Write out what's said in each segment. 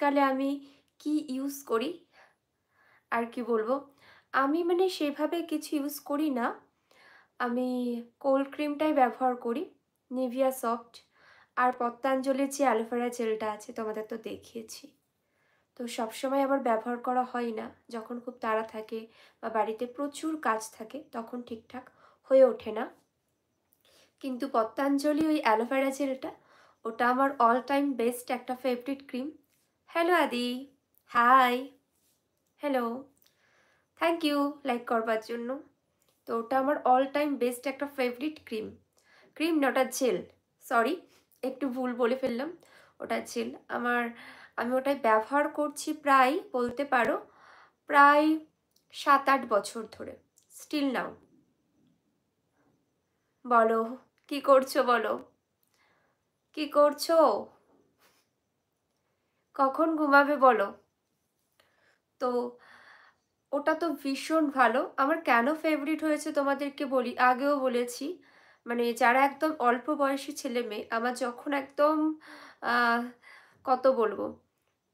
শীতকালে আমি কি ইউজ করি আর কি বলবো, আমি মানে সেভাবে কিছু ইউজ করি না। আমি কোল্ড ক্রিমটাই ব্যবহার করি, নিভিয়া সফট, আর পতঞ্জলির যে অ্যালোভেরা জেলটা আছে তোমাদের তো দেখিয়েছি। তো সবসময় আবার ব্যবহার করা হয় না, যখন খুব তাড়া থাকে বা বাড়িতে প্রচুর কাজ থাকে তখন ঠিকঠাক হয়ে ওঠে না। কিন্তু পতঞ্জলি ওই অ্যালোভেরা জেলটা, ওটা আমার অল টাইম বেস্ট একটা favourite cream. Hello Adi, hi, hello, thank you like করবার জন্য। তো ওটা আমার অল টাইম বেস্ট একটা ফেভারিট ক্রিম। ক্রিম না, ওটা জেল, সরি একটু ভুল বলে ফেললাম, ওটা জেল আমি ওটাই ব্যবহার করছি প্রায় বলতে পারো প্রায় 7-8 বছর ধরে, স্টিল নাও। বলো কি করছো, বলো কি করছো, কখন ঘুমাবে বলো। তো ওটা তো ভীষণ ভালো। আমার কেন ফেভারিট হয়েছে তোমাদেরকে বলি, আগেও বলেছি, মানে যারা একদম অল্প বয়সী ছেলে মেয়ে, আমার যখন একদম আহ, কত বলবো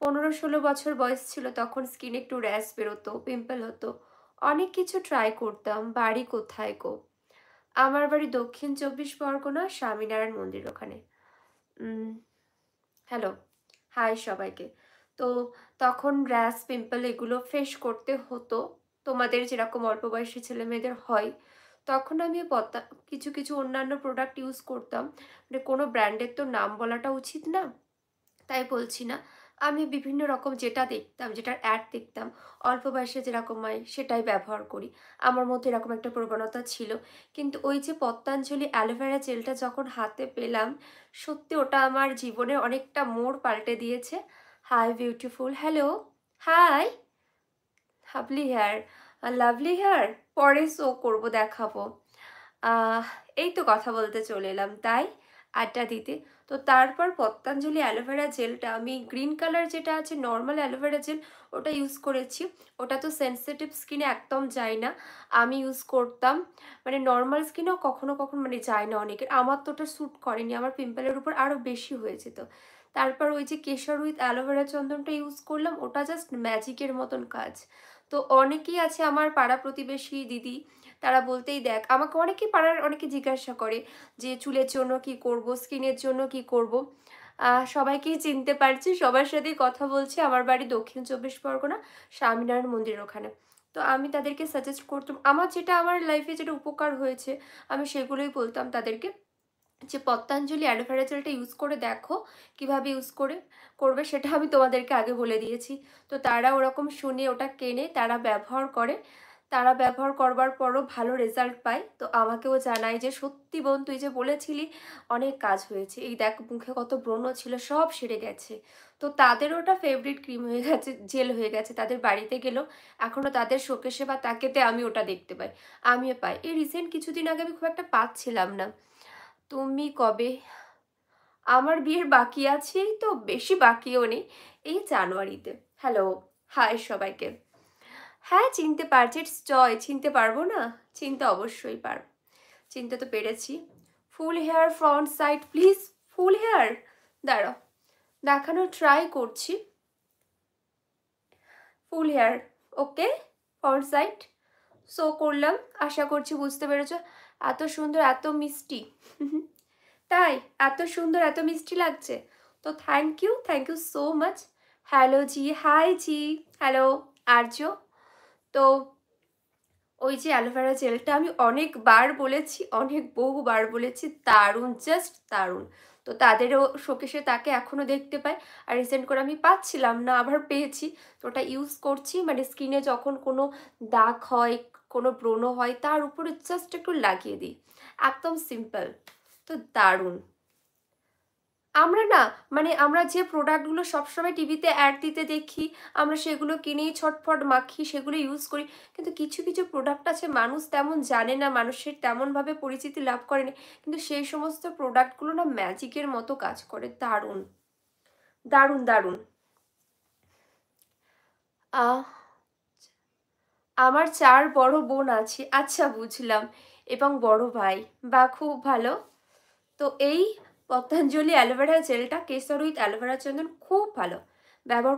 15-16 বছর বয়স ছিল, তখন স্কিনে একটু র্যাশ বেরোতো, পিম্পল হতো, অনেক কিছু ট্রাই করতাম। বাড়ি কোথায় গো? আমার বাড়ি দক্ষিণ 24 পরগনা, স্বামীনারায়ণ মন্দির ওখানে। হ্যালো, হাই সবাইকে। তো তখন র্যাশ পিম্পল এগুলো ফেস করতে হতো, তোমাদের যেরকম অল্প বয়সী ছেলে মেয়েদের হয়। তখন আমি কিছু কিছু অন্যান্য প্রোডাক্ট ইউজ করতাম, মানে কোনো ব্র্যান্ডের তো নাম বলাটা উচিত না, তাই বলছি না। আমি বিভিন্ন রকম যেটা দেখতাম, যেটার অ্যাড দেখতাম, অল্প বয়সে যেরকম হয় সেটাই ব্যবহার করি। আমার মধ্যে এরকম একটা প্রবণতা ছিল। কিন্তু ওই যে পতঞ্জলি অ্যালোভেরা জেলটা যখন হাতে পেলাম, সত্যি ওটা আমার জীবনে অনেকটা মোড় পাল্টে দিয়েছে। Hi beautiful, hello, hi, lovely hair, lovely hair, পরে শো করবো, দেখাবো। আহ, এই তো কথা বলতে চলে এলাম, তাই আড্ডা দিতে। তো তারপর পতঞ্জলি অ্যালোভেরা জেলটা, আমি গ্রিন কালার যেটা আছে নর্মাল অ্যালোভেরা জেল, ওটা ইউজ করেছি। ওটা তো সেনসিটিভ স্কিনে একদম যায় না। আমি ইউজ করতাম, মানে নর্মাল স্কিনেও কখনো কখনো মানে যায় না অনেকের, আমার তো ওটা শ্যুট করেনি, আমার পিম্পলের উপর আরও বেশি হয়েছে। তো তারপর ওই যে কেশর উইথ অ্যালোভেরা চন্দনটা ইউজ করলাম, ওটা জাস্ট ম্যাজিকের মতন কাজ। তো অনেকেই আছে আমার পাড়া প্রতিবেশী দিদি, তারা বলতেই দেখ, আমাকে অনেকেই পাড়ার অনেকে জিজ্ঞাসা করে যে চুলের জন্য কি করব, স্কিনের জন্য কি করব। সবাইকেই চিনতে পারছি, সবার সাথেই কথা বলছি। আমার বাড়ি দক্ষিণ 24 পরগনা, স্বামীনারায়ণ মন্দিরের ওখানে। তো আমি তাদেরকে সাজেস্ট করতাম, আমার লাইফে যেটা উপকার হয়েছে আমি সেগুলোই বলতাম তাদেরকে, যে পতঞ্জলি অ্যালোভেরা জেলটা ইউজ করে দেখো, কিভাবে ইউজ করবে সেটা আমি তোমাদেরকে আগে বলে দিয়েছি। তো তারা ওরকম শুনে ওটা কেনে, তারা ব্যবহার করে, তারা ব্যবহার করবার পরও ভালো রেজাল্ট পায়। তো আমাকেও জানায় যে সত্যি বোন, তুই যে বলেছিলি অনেক কাজ হয়েছে, এই দেখ মুখে কত ব্রণ ছিল সব সেরে গেছে। তো তাদের ওটা ফেভারিট ক্রিম হয়ে গেছে, জেল হয়ে গেছে। তাদের বাড়িতে গেলেও এখনও তাদের শোকেসে বা তাকেতে আমি ওটা দেখতে পাই, আমিও পাই। এই রিসেন্ট কিছুদিন আগে আমি খুব একটা পাচ্ছিলাম না। তুমি কবে? আমার বিয়ের বাকি আছে, এই তো বেশি বাকিও নেই, এই জানুয়ারিতে। হ্যালো, হাই সবাইকে। হ্যাঁ চিনতে পারছি, ইটস জয়, চিনতে পারবো না? চিনতে অবশ্যই পারবো, চিনতে তো পেরেছি। Full hair front side please, full hair, দাঁড়াও দেখানোর ট্রাই করছি। Full hair, okay, front side show করলাম, আশা করছি বুঝতে পেরেছ। এত সুন্দর, এত মিষ্টি, তাই এত সুন্দর এত মিষ্টি লাগছে, তো thank you so much. Hello ji, hi ji, hello Arya. তো ওই যে অ্যালোভেরা জেলটা আমি অনেকবার বলেছি, অনেক বহুবার বলেছি, দারুণ, জাস্ট দারুণ। তো তাদেরও শোকেসে তাকে এখনও দেখতে পাই। আর রিসেন্ট করে আমি পাচ্ছিলাম না, আবার পেয়েছি, তো ওটা ইউজ করছি। মানে স্কিনে যখন কোনো দাগ হয়, কোনো ব্রণ হয়, তার উপরে জাস্ট একটু লাগিয়ে দিই, একদম সিম্পল, তো দারুণ। আমরা না, মানে আমরা যে প্রোডাক্টগুলো সবসময় টিভিতে অ্যাড দিতে দেখি, আমরা সেগুলো কিনেই ছটফট মাখি, সেগুলো ইউজ করি। কিন্তু কিছু কিছু প্রোডাক্ট আছে মানুষ তেমন জানে না, মানুষের তেমনভাবে পরিচিতি লাভ করেনি, কিন্তু সেই সমস্ত প্রোডাক্টগুলো না ম্যাজিকের মতো কাজ করে, দারুণ দারুণ দারুণ। আহ, আমার 4 বড় বোন আছে, আচ্ছা বুঝলাম, এবং বড় ভাই, বা খুব ভালো। তো এই পতঞ্জলি অ্যালোভেরা জেলটা কেশর উইথ অ্যালোভেরা চন্দন খুব ভালো, ব্যবহার